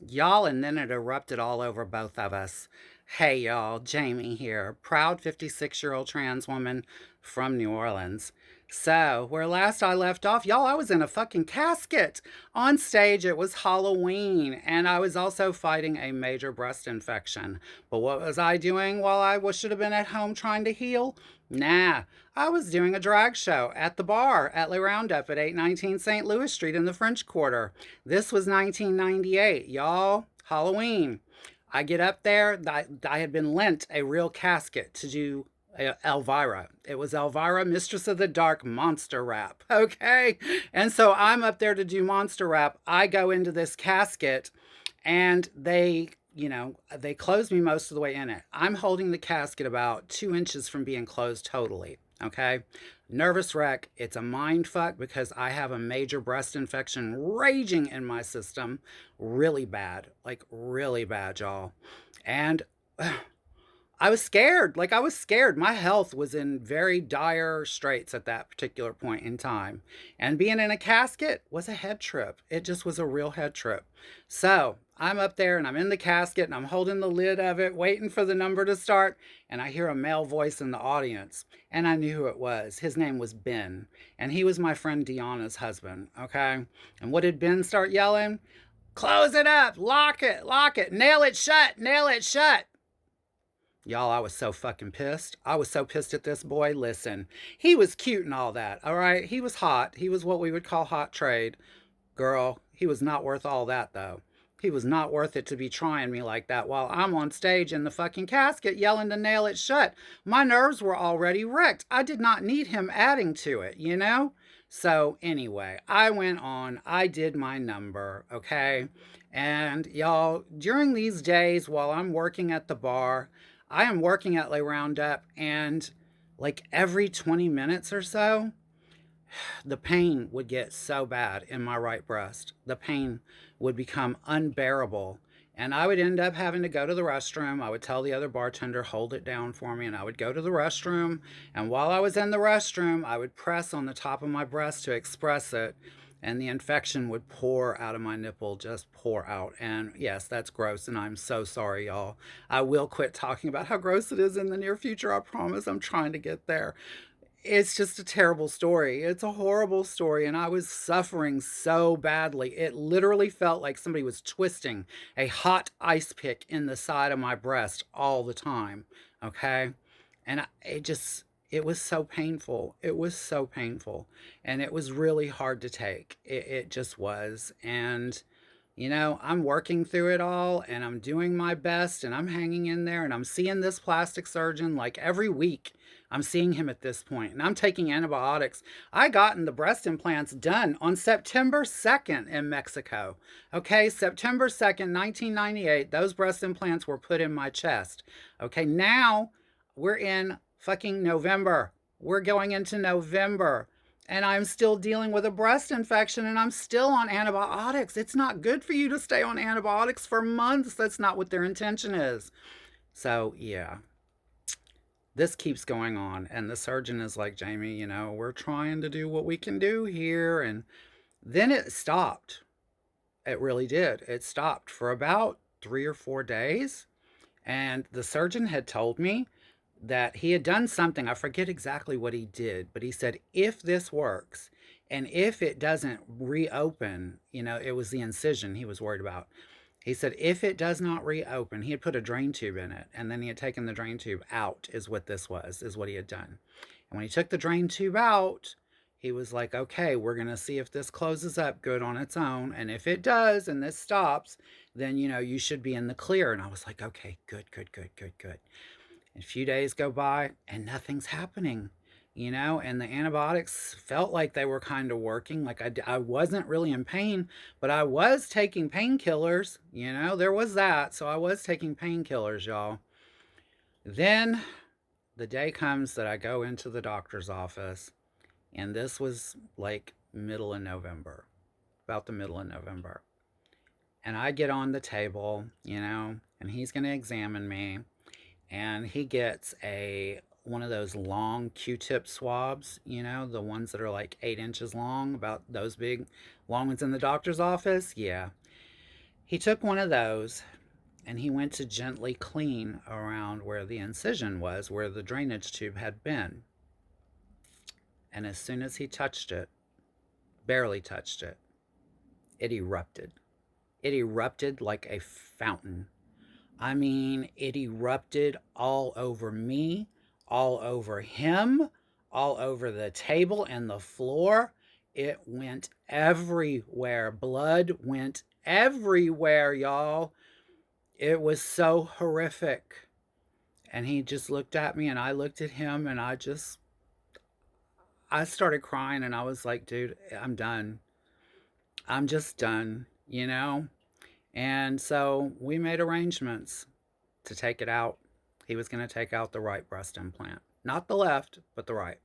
Y'all, and then it erupted all over both of us. Hey, y'all, Jamie here, proud 56-year-old trans woman from New Orleans. So, where last I left off, y'all, I was in a fucking casket. On stage, it was Halloween, and I was also fighting a major breast infection. But what was I doing while should have been at home trying to heal? Nah, I was doing a drag show at the bar at Le Roundup at 819 St. Louis Street in the French Quarter. This was 1998, y'all. Halloween. I get up there. I had been lent a real casket to do Elvira. It was Elvira, Mistress of the Dark monster rap. Okay. And so I'm up there to do monster rap. I go into this casket and they closed me most of the way in it. I'm holding the casket about 2 inches from being closed totally. Okay. Nervous wreck. It's a mind fuck because I have a major breast infection raging in my system. Really bad. Like, really bad, y'all. And I was scared. Like, I was scared. My health was in very dire straits at that particular point in time. And being in a casket was a head trip. It just was a real head trip. So I'm up there and I'm in the casket and I'm holding the lid of it, waiting for the number to start. And I hear a male voice in the audience. And I knew who it was. His name was Ben. And he was my friend Deanna's husband. Okay. And what did Ben start yelling? Close it up, lock it, nail it shut, nail it shut. Y'all, I was so fucking pissed. I was so pissed at this boy. Listen, he was cute and all that, all right? He was hot. He was what we would call hot trade. Girl, he was not worth all that, though. He was not worth it to be trying me like that while I'm on stage in the fucking casket yelling to nail it shut. My nerves were already wrecked. I did not need him adding to it, you know? So, anyway, I went on. I did my number, okay? And y'all, during these days while I'm working at the bar, I am working at Le Roundup, and like every 20 minutes or so, the pain would get so bad in my right breast. The pain would become unbearable. And I would end up having to go to the restroom. I would tell the other bartender, hold it down for me. And I would go to the restroom. And while I was in the restroom, I would press on the top of my breast to express it. And the infection would pour out of my nipple, just pour out. And yes, that's gross. And I'm so sorry, y'all. I will quit talking about how gross it is in the near future. I promise I'm trying to get there. It's just a terrible story. It's a horrible story, and I was suffering so badly. It literally felt like somebody was twisting a hot ice pick in the side of my breast all the time. Okay. And it was so painful. It was so painful. And it was really hard to take. It just was. And, I'm working through it all and I'm doing my best and I'm hanging in there and I'm seeing this plastic surgeon like every week. I'm seeing him at this point and I'm taking antibiotics. I gotten the breast implants done on September 2nd in Mexico. Okay, September 2nd, 1998, those breast implants were put in my chest. Okay, now we're in fucking November. We're going into November and I'm still dealing with a breast infection and I'm still on antibiotics. It's not good for you to stay on antibiotics for months. That's not what their intention is. So, yeah, this keeps going on. And the surgeon is like, Jamie, we're trying to do what we can do here. And then it stopped. It really did. It stopped for about 3 or 4 days. And the surgeon had told me that he had done something. I forget exactly what he did, but he said, if this works and if it doesn't reopen, it was the incision he was worried about. He said, if it does not reopen, he had put a drain tube in it and then he had taken the drain tube out, is what this was, is what he had done. And when he took the drain tube out, he was like, okay, we're going to see if this closes up good on its own. And if it does and this stops, then, you should be in the clear. And I was like, okay, good, good, good, good, good. And a few days go by and nothing's happening, and the antibiotics felt like they were kind of working. Like I wasn't really in pain, but I was taking painkillers, there was that. So I was taking painkillers, y'all. Then the day comes that I go into the doctor's office, and this was like middle of November, about the middle of November. And I get on the table, and he's going to examine me and he gets a one of those long Q-tip swabs, the ones that are like 8 inches long, about those big long ones in the doctor's office. Yeah. He took one of those and he went to gently clean around where the incision was, where the drainage tube had been. And as soon as he touched it, barely touched it, it erupted. It erupted like a fountain. I mean, it erupted all over me, all over him, all over the table and the floor. It went everywhere. Blood went everywhere, y'all. It was so horrific. And he just looked at me and I looked at him and I started crying and I was like, dude, I'm done. I'm just done, you know? And so we made arrangements to take it out. He was going to take out the right breast implant. Not the left, but the right.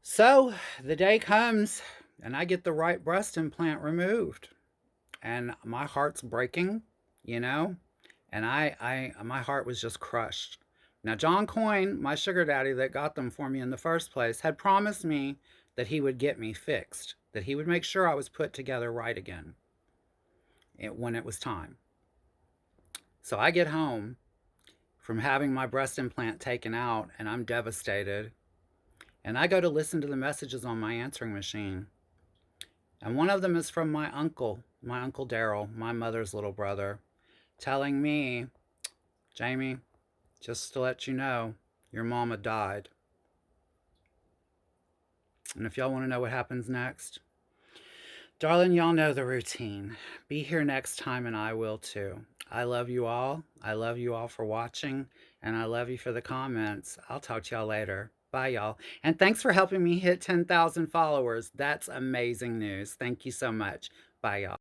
So the day comes and I get the right breast implant removed. And my heart's breaking, you know? And my heart was just crushed. Now, John Coyne, my sugar daddy that got them for me in the first place, had promised me that he would get me fixed, that he would make sure I was put together right again when it was time. So I get home from having my breast implant taken out and I'm devastated. And I go to listen to the messages on my answering machine. And one of them is from my Uncle Daryl, my mother's little brother, telling me, Jamie, just to let you know, your mama died. And if y'all want to know what happens next, darling, y'all know the routine. Be here next time and I will too. I love you all. I love you all for watching. And I love you for the comments. I'll talk to y'all later. Bye, y'all. And thanks for helping me hit 10,000 followers. That's amazing news. Thank you so much. Bye, y'all.